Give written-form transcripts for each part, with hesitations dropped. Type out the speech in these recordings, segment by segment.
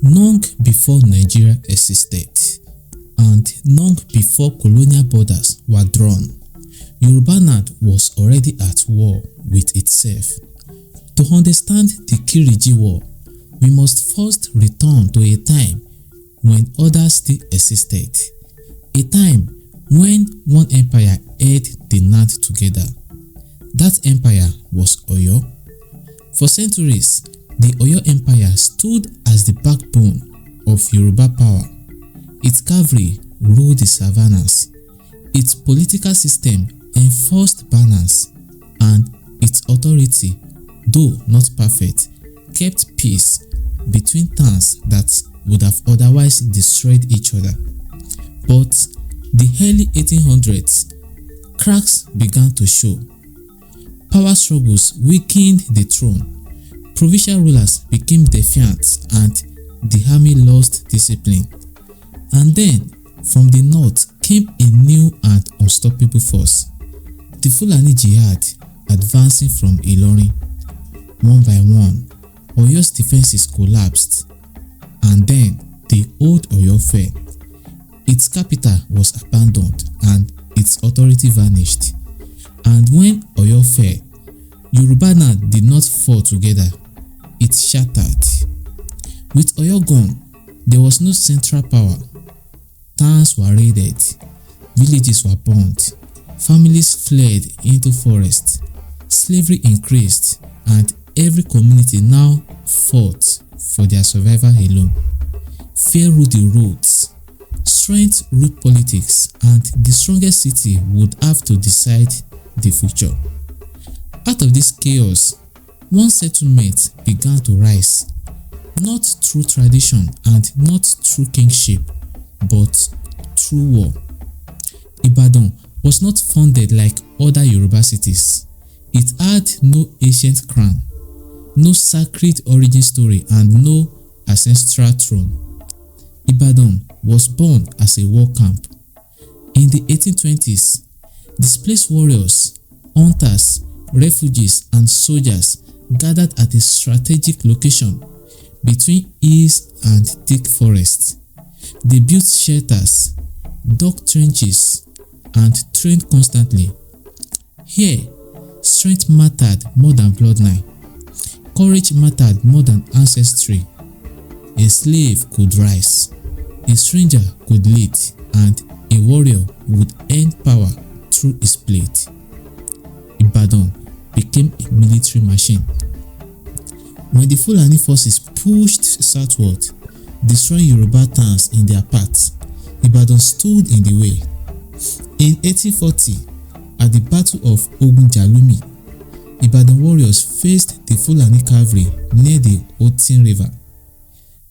Long before Nigeria existed and long before colonial borders were drawn, Yoruba land was already at war with itself. To understand the Kiriji War, we must first return to a time when others still existed, a time when one empire held the land together. That empire was Oyo. For centuries, the Oyo Empire stood as the backbone of Yoruba power. Its cavalry ruled the savannas, its political system enforced balance, and its authority, though not perfect, kept peace between clans that would have otherwise destroyed each other. But the early 1800s, cracks began to show. Power struggles weakened the throne, provincial rulers became defiant, and the army lost discipline. And then, from the north came a new and unstoppable force, the Fulani Jihad advancing from Ilorin. One by one, Oyo's defenses collapsed, and then the old Oyo fell. Its capital was abandoned and its authority vanished. And when Oyo fell, Yoruba land did not fall together, it shattered. With Oyo gone, there was no central power. Towns were raided, villages were burnt, families fled into forests, slavery increased, and every community now fought for their survival alone. Fear ruled the roads, strength ruled politics, and the strongest city would have to decide the future. Out of this chaos, one settlement began to rise, not through tradition and not through kingship, but through war. Ibadan was not founded like other Yoruba cities. It had no ancient crown, no sacred origin story, and no ancestral throne. Ibadan was born as a war camp. In the 1820s, displaced warriors, hunters, refugees, and soldiers gathered at a strategic location between hills and thick forests. They built shelters, dug trenches, and trained constantly. Here, strength mattered more than bloodline. Courage mattered more than ancestry. A slave could rise, a stranger could lead, and a warrior would earn power through his blade. Ibadan became a military machine. When the Fulani forces pushed southward, destroying Yoruba towns in their path, Ibadan stood in the way. In 1840, at the Battle of Ogunjalumi, Ibadan warriors faced the Fulani cavalry near the Otin River.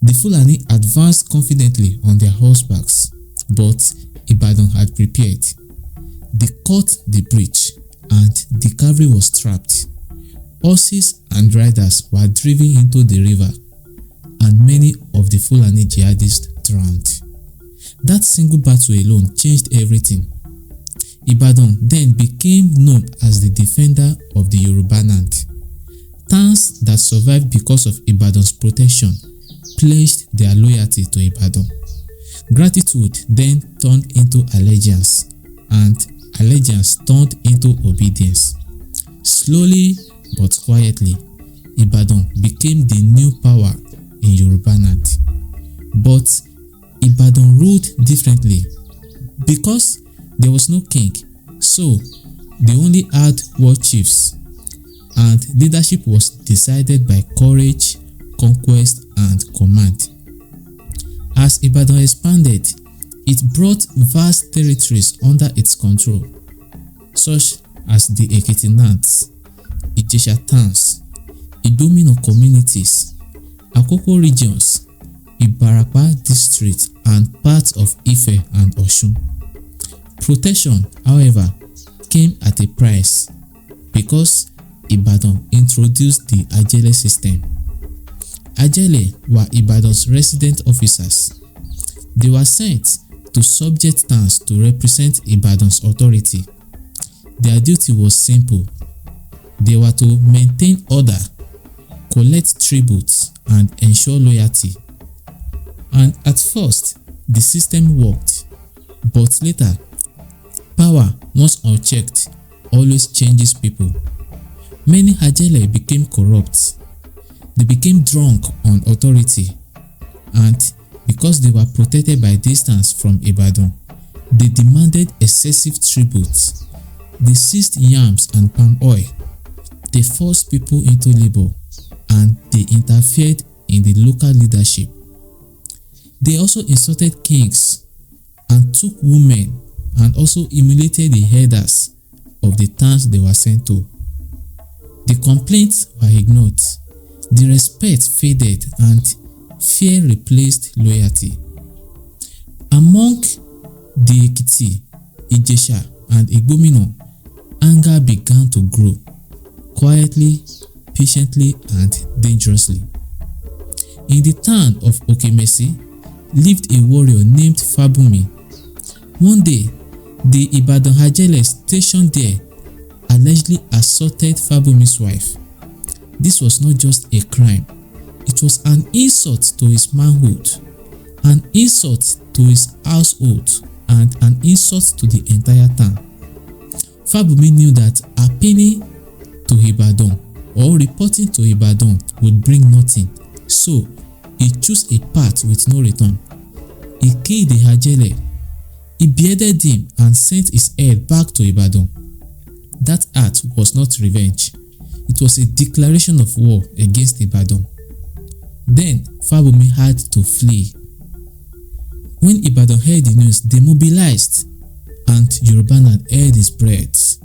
The Fulani advanced confidently on their horsebacks, but Ibadan had prepared. They cut the breach, and the cavalry was trapped. Horses and riders were driven into the river, and many of the Fulani jihadists drowned. That single battle alone changed everything. Ibadan then became known as the defender of the Yoruba land. Towns that survived because of Ibadan's protection pledged their loyalty to Ibadan. Gratitude then turned into allegiance, and allegiance turned into obedience. Slowly but quietly, Ibadan became the new power in Yoruba land. But Ibadan ruled differently. Because there was no king, so they only had war chiefs, and leadership was decided by courage, conquest, and command. As Ibadan expanded, it brought vast territories under its control, such as the Ekiti-Nants, Ijesha towns, Idomino communities, Akoko regions, Ibarapa district, and parts of Ife and Osun. Protection, however, came at a price because Ibadan introduced the Ajele system. Ajele were Ibadan's resident officers. They were sent to subject towns to represent Ibadan's authority. Their duty was simple. They were to maintain order, collect tributes, and ensure loyalty. And at first, the system worked, but later, power, once unchecked, always changes people. Many Ajele became corrupt. They became drunk on authority, and because they were protected by distance from Ibadan, they demanded excessive tribute. They seized yams and palm oil. They forced people into labor, and they interfered in the local leadership. They also insulted kings and took women and also humiliated the herders of the towns they were sent to. The complaints were ignored, the respect faded, and fear replaced loyalty. Among the Ekiti, Ijesha, and Igbomina, anger began to grow, quietly, patiently, and dangerously. In the town of Okemesi lived a warrior named Fabunmi. One day, the Ibadan Ajele stationed there allegedly assaulted Fabunmi's wife. This was not just a crime, it was an insult to his manhood, an insult to his household, and an insult to the entire town. Fabunmi knew that appealing to Ibadan or reporting to Ibadan would bring nothing, so he chose a path with no return. He killed the Ajele. He beheaded him and sent his head back to Ibadan. That act was not revenge. It was a declaration of war against Ibadan. Then Fabunmi had to flee. When Ibadan heard the news, they mobilized, and Yoruba land held his breath.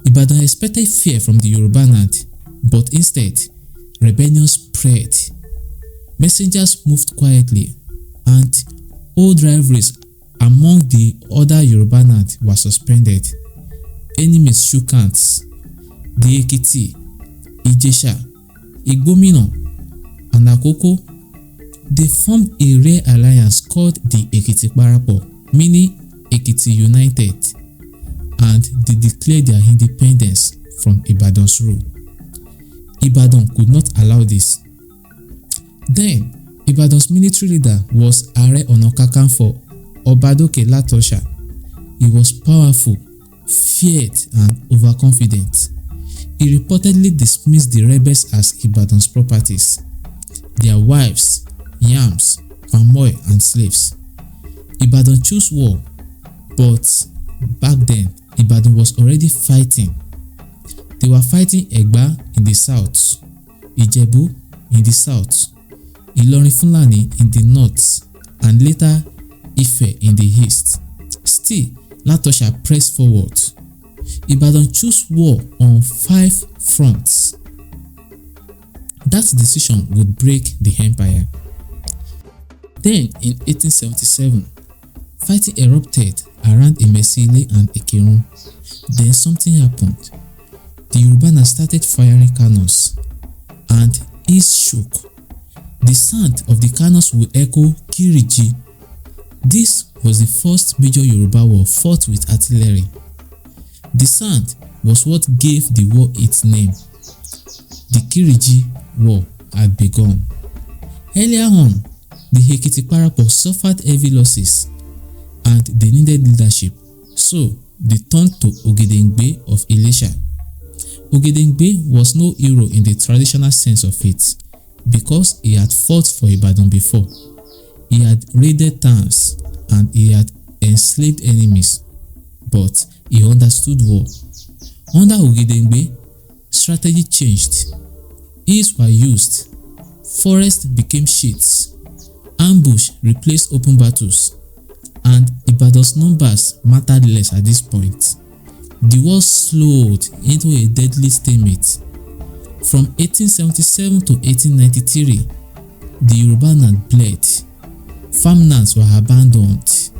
Ibadan expected fear from the Yoruba land, but instead, rebellion spread. Messengers moved quietly, and old rivalries among the other Yoruba land were suspended. Enemies shook hands. The Ekiti, Ijesha, Igbomina, and Akoko, they formed a rare alliance called the Ekiti-Parapo, meaning Ekiti United, and they declared their independence from Ibadan's rule. Ibadan could not allow this. Then, Ibadan's military leader was Are Ona Kakanfo Obadoke Latosha. He was powerful, feared, and overconfident. He reportedly dismissed the rebels as Ibadan's properties, their wives, yams, palm oil, and slaves. Ibadan chose war, but back then, Ibadan was already fighting. They were fighting Egba in the south, Ijebu in the south, Ilorin Fulani in the north, and later Ife in the east. Still, Latosha pressed forward. Ibadan chose war on 5 fronts. That decision would break the empire. Then, in 1877, fighting erupted around Emesile and Ikirun. Then something happened. The Yoruba started firing cannons, and east shook. The sound of the cannons would echo Kiriji. This was the first major Yoruba war fought with artillery. The sound was what gave the war its name. The Kiriji War had begun. Earlier on, the Ekiti-Parapo suffered heavy losses, and they needed leadership, so they turned to Ogedengbe of Ilesha. Ogedengbe was no hero in the traditional sense of it, because he had fought for Ibadan before. He had raided towns and he had enslaved enemies, but he understood war. Under Ogedengbe, strategy changed. Hills were used, forests became sheets, ambush replaced open battles, and Ibadan's numbers mattered less at this point. The war slowed into a deadly stalemate. From 1877 to 1893, the Yoruba land bled. Farmlands were abandoned,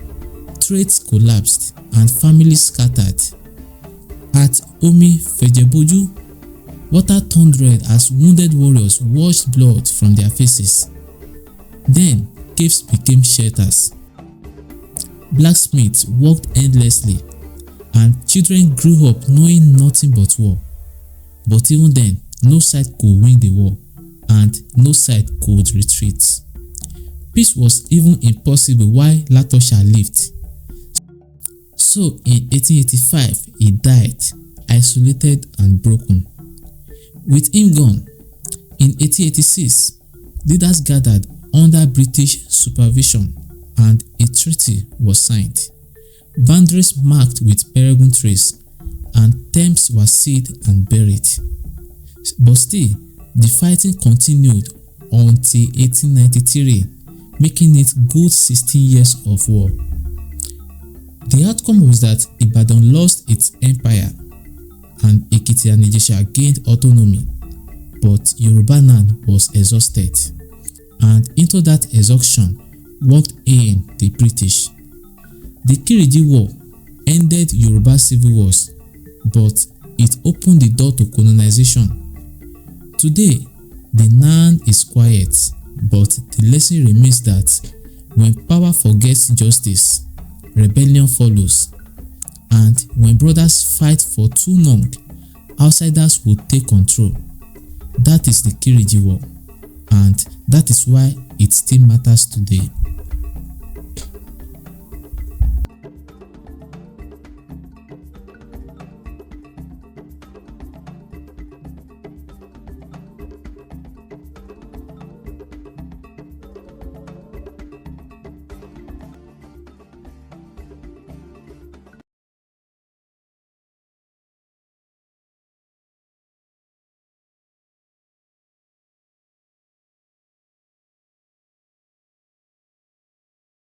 trades collapsed, and families scattered. At Omi Fejeboju, water turned red as wounded warriors washed blood from their faces. Then, caves became shelters. Blacksmiths worked endlessly, and children grew up knowing nothing but war. But even then, no side could win the war, and no side could retreat. Peace was even impossible while Latosha lived. So in 1885, he died, isolated and broken. With him gone, in 1886, leaders gathered under British supervision and a treaty was signed. Boundaries marked with peregrine trees and terms were sealed and buried. But still, the fighting continued until 1893, making it good 16 years of war. The outcome was that Ibadan lost its empire and Ekiti and Ijesha gained autonomy, but Yoruba land was exhausted, and into that exhaustion walked in the British. The Kiriji War ended Yoruba civil wars, but it opened the door to colonization. Today, the land is quiet, but the lesson remains that when power forgets justice, rebellion follows, and when brothers fight for too long, outsiders will take control. That is the Kiriji War, and that is why it still matters today.